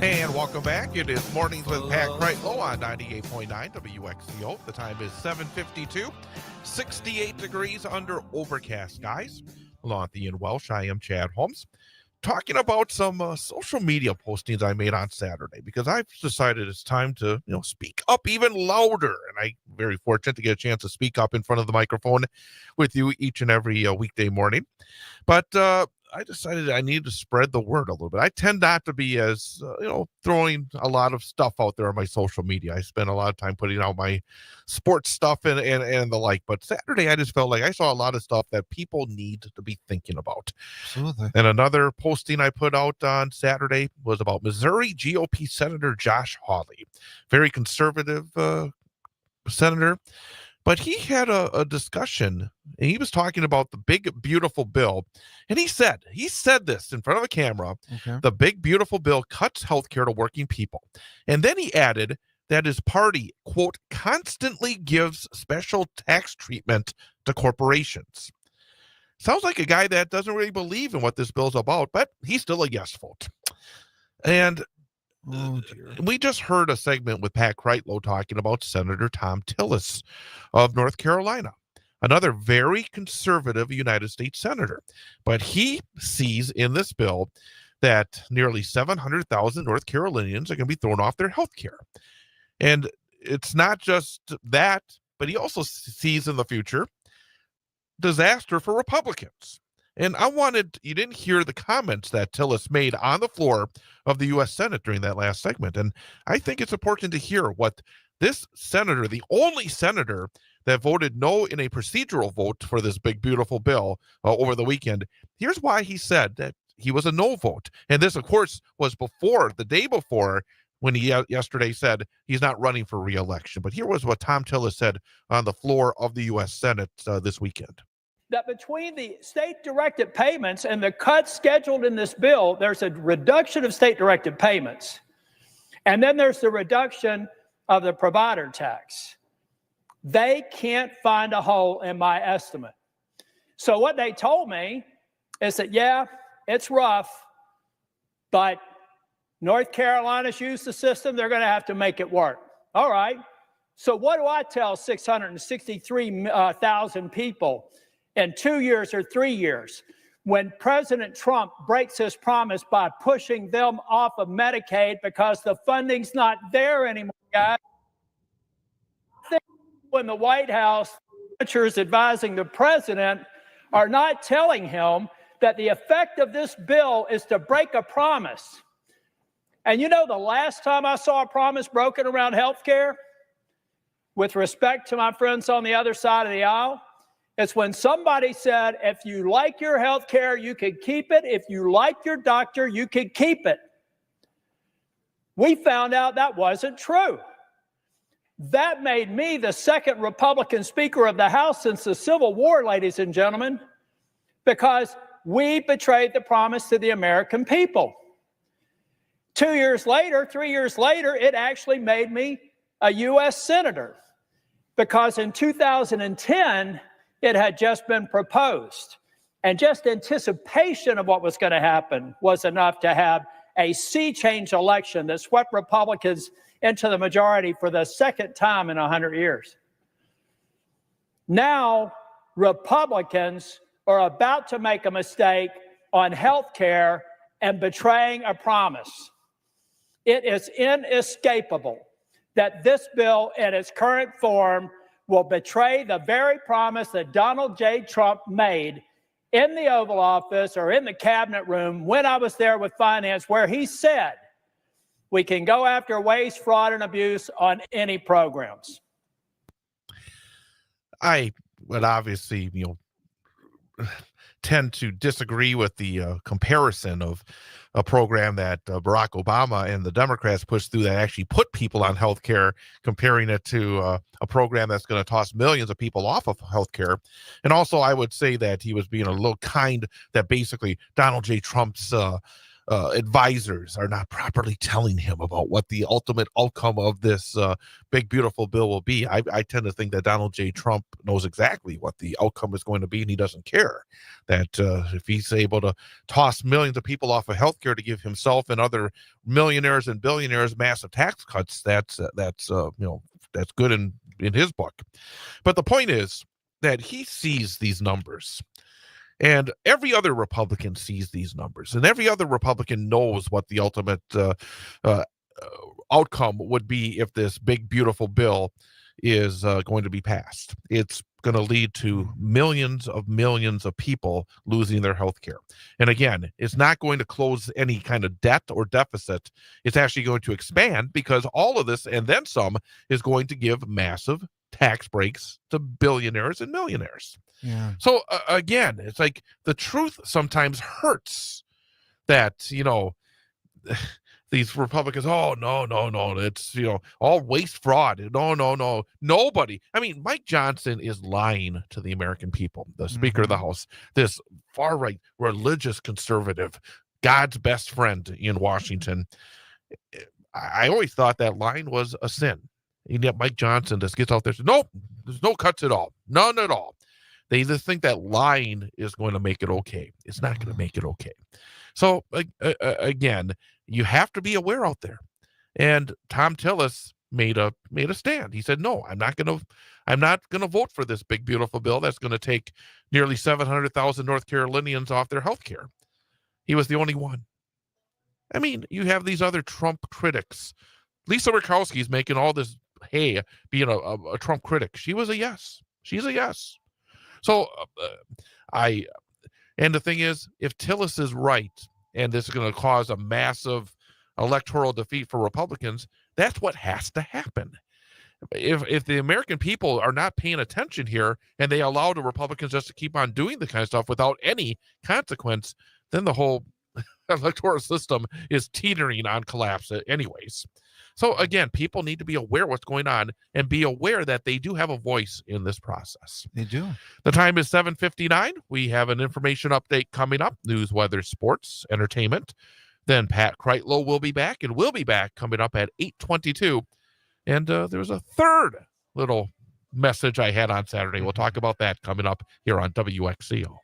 And welcome back. It is Mornings with Pat Kreitlow on 98.9 WXCO. The time is 7:52, 68 degrees under overcast skies. Along with Ian Welsh, I am Chad Holmes. Talking about some social media postings I made on Saturday, because I've decided it's time to, speak up even louder. And I'm very fortunate to get a chance to speak up in front of the microphone with you each and every weekday morning. But I decided I needed to spread the word a little bit. I tend not to be as, throwing a lot of stuff out there on my social media. I spend a lot of time putting out my sports stuff and the like. But Saturday, I just felt like I saw a lot of stuff that people need to be thinking about. Absolutely. And another posting I put out on Saturday was about Missouri GOP Senator Josh Hawley, very conservative senator. But he had a discussion, and he was talking about the big, beautiful bill. And he said this in front of a camera, The big, beautiful bill cuts health care to working people. And then he added that his party, quote, constantly gives special tax treatment to corporations. Sounds like a guy that doesn't really believe in what this bill's about, but he's still a yes vote. And we just heard a segment with Pat Kreitlow talking about Senator Thom Tillis of North Carolina, another very conservative United States senator. But he sees in this bill that nearly 700,000 North Carolinians are going to be thrown off their health care. And it's not just that, but he also sees in the future disaster for Republicans. And you didn't hear the comments that Tillis made on the floor of the U.S. Senate during that last segment. And I think it's important to hear what this senator, the only senator that voted no in a procedural vote for this big, beautiful bill over the weekend, here's why he said that he was a no vote. And this, of course, was the day before, when he yesterday said he's not running for re-election. But here was what Thom Tillis said on the floor of the U.S. Senate this weekend. That between the state-directed payments and the cuts scheduled in this bill, there's a reduction of state-directed payments. And then there's the reduction of the provider tax. They can't find a hole in my estimate. So what they told me is that, yeah, it's rough, but North Carolina's used the system. They're going to have to make it work. All right. So what do I tell 663,000 people in 2 years or 3 years, when President Trump breaks his promise by pushing them off of Medicaid because the funding's not there anymore, guys? I think when the White House senators advising the president are not telling him that the effect of this bill is to break a promise. And the last time I saw a promise broken around health care, with respect to my friends on the other side of the aisle, it's when somebody said, if you like your health care, you can keep it. If you like your doctor, you can keep it. We found out that wasn't true. That made me the second Republican Speaker of the House since the Civil War, ladies and gentlemen, because we betrayed the promise to the American people. 3 years later, it actually made me a U.S. Senator, because in 2010, it had just been proposed. And just anticipation of what was going to happen was enough to have a sea change election that swept Republicans into the majority for the second time in 100 years. Now, Republicans are about to make a mistake on health care and betraying a promise. It is inescapable that this bill in its current form will betray the very promise that Donald J. Trump made in the Oval Office or in the cabinet room when I was there with finance, where he said we can go after waste, fraud, and abuse on any programs. I would obviously, tend to disagree with the comparison of a program that Barack Obama and the Democrats pushed through that actually put people on health care, comparing it to a program that's going to toss millions of people off of health care. And also, I would say that he was being a little kind, that basically Donald J. Trump's advisors are not properly telling him about what the ultimate outcome of this big, beautiful bill will be. I tend to think that Donald J. Trump knows exactly what the outcome is going to be, and he doesn't care. That if he's able to toss millions of people off of healthcare to give himself and other millionaires and billionaires massive tax cuts, that's good in his book. But the point is that he sees these numbers. And every other Republican sees these numbers, and every other Republican knows what the ultimate outcome would be if this big, beautiful bill is going to be passed. It's going to lead to millions of people losing their health care. And again, it's not going to close any kind of debt or deficit. It's actually going to expand, because all of this and then some is going to give massive tax breaks to billionaires and millionaires. Yeah. So again, it's like the truth sometimes hurts, that, these Republicans, oh, no, it's, all waste, fraud. No. Nobody. I mean, Mike Johnson is lying to the American people, the Speaker of the House, this far-right religious conservative, God's best friend in Washington. I always thought that line was a sin. And yet Mike Johnson just gets out there and says, nope, there's no cuts at all. None at all. They just think that lying is going to make it okay. It's not going to make it okay. So again, you have to be aware out there. And Tom Tillis made a stand. He said, "No, I'm not going to vote for this big, beautiful bill that's going to take nearly 700,000 North Carolinians off their health care." He was the only one. I mean, you have these other Trump critics. Lisa Murkowski's making all this hay being a Trump critic. She was a yes. She's a yes. So and the thing is, if Tillis is right, and this is going to cause a massive electoral defeat for Republicans, that's what has to happen. If the American people are not paying attention here, and they allow the Republicans just to keep on doing the kind of stuff without any consequence, then the whole electoral system is teetering on collapse anyways. So again, people need to be aware what's going on, and be aware that they do have a voice in this process. They do. The time is 7:59. We have an information update coming up: news, weather, sports, entertainment. Then Pat Kreitlow will be back, and we'll be back coming up at 8:22. And there was a third little message I had on Saturday. We'll talk about that coming up here on WXCO.